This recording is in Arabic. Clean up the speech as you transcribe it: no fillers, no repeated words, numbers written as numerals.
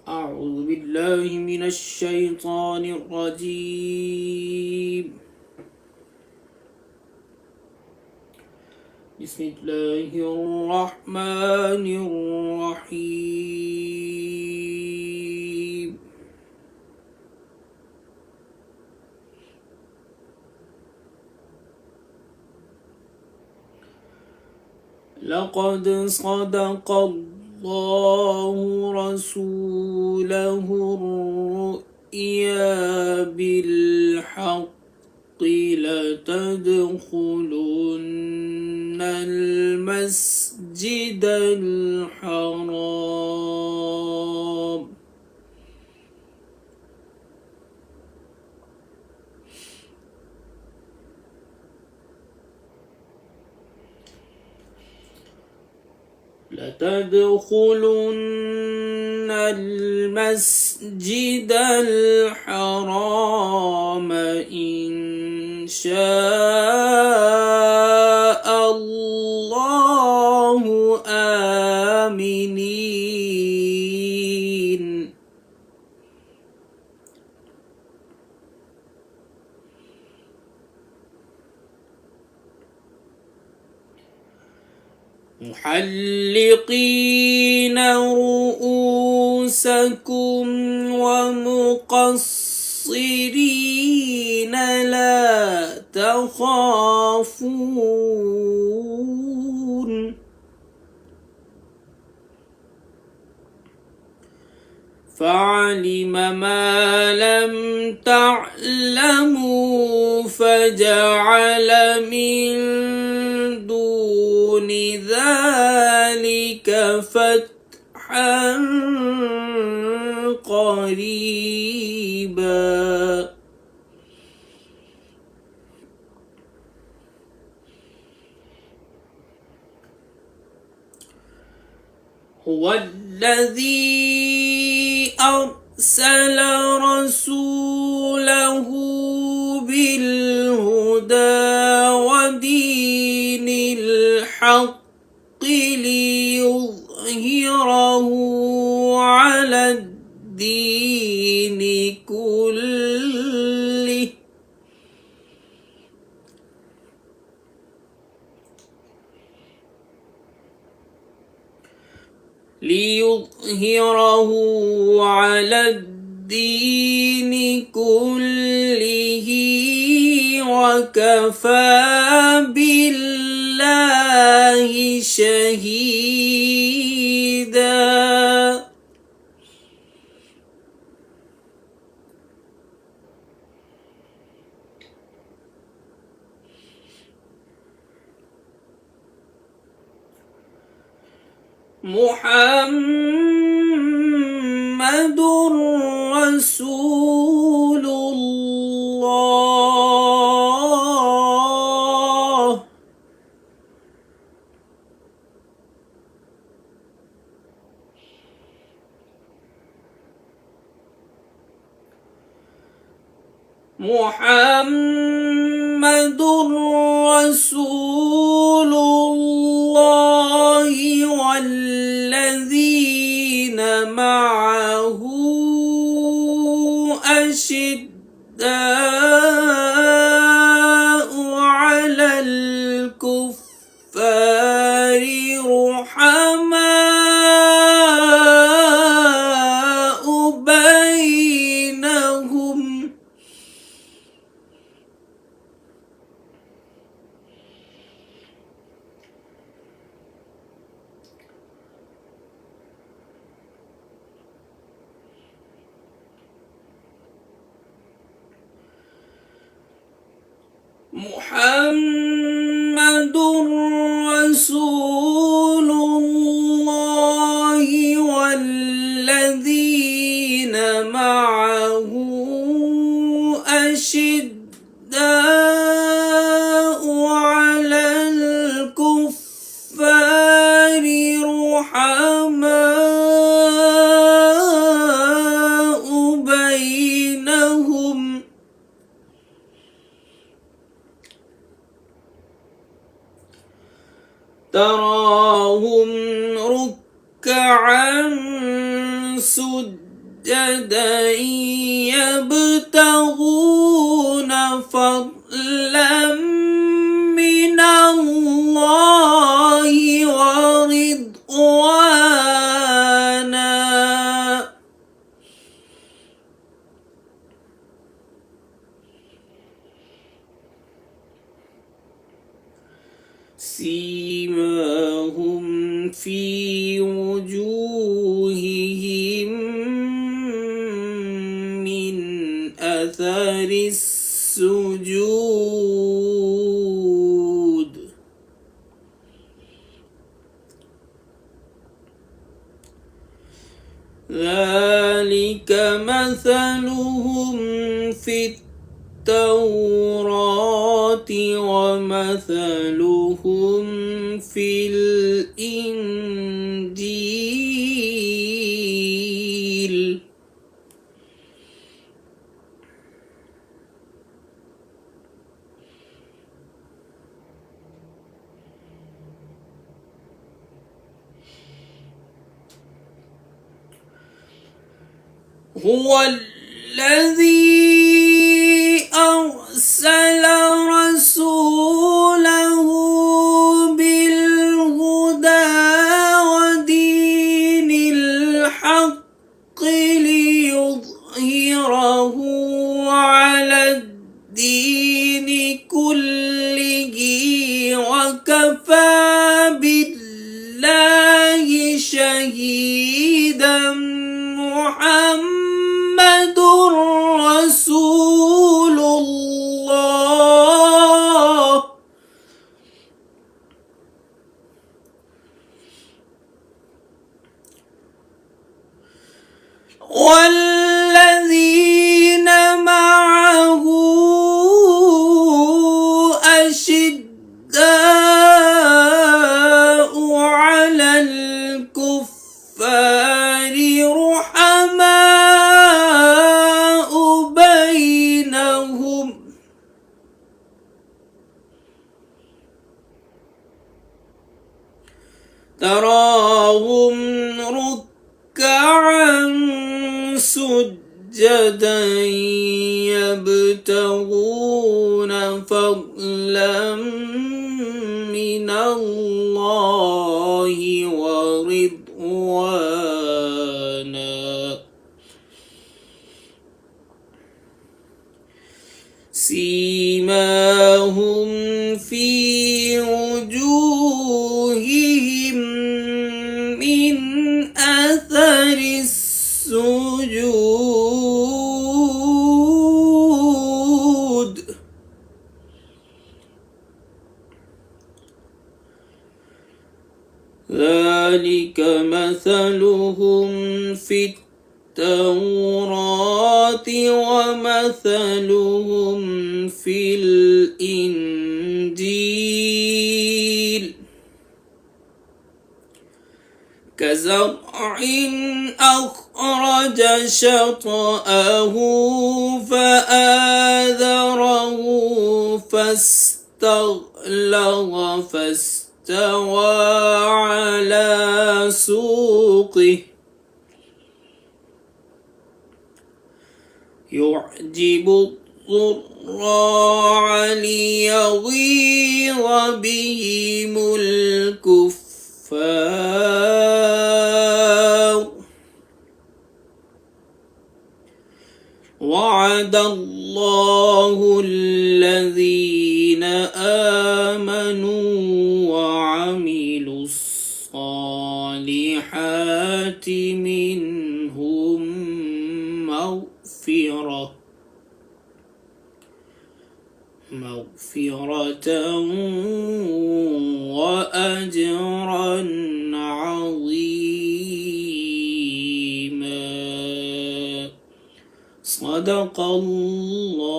أعوذ بالله من الشيطان الرجيم. بسم الله الرحمن الرحيم. لقد صدق الله رسوله الرؤيا بالحق لتدخلن المسجد الحرام إن شاء الله آمنين. محلقين رؤوسكم ومقصرين لا تخافون فعلم ما لم تعلموا فجعل من دون ذلك فتحا قريبا. هو الذي أرسل رسوله بالهدى ودين الحق ليظهره على الدين كله وكفى بالله شهيدا. محمد رسول الله. محمد رسول الله والذين معه أشداء على الكفار رحماء بينهم محمد رسول الله والذين معه أشداء على الكفار رحماء بينهم تراهم ركعا سجدا سجدا يبتغون فضلا من الله ورضوانا سيماهم في وجوههم من أثر السجود ذلك مثلهم في التوراة ومثلهم في الإنجيل هو الذي أرسل رسوله بالهدى ودين الحق ليظهره على الدين كله وكفى بالله شهيدا محمد رسول الله والذين معه أشداء على الكفار رحماء بينهم تراهم ركعا سجدا يبتغون فضلا من الله ورضوانا سيماهم في وجوههم من أثر السجود ذلك مثلهم في التوراة ومثلهم في الإنجيل كزرع أخرج شطأه فآذره فاستغلظ فاستوى على سوقه يعجب الضراع ليغيظ بهم الكفار وعد الله الذين آمنوا وعملوا الصالحات منهم مغفرة وأجرا عظيما صدق الله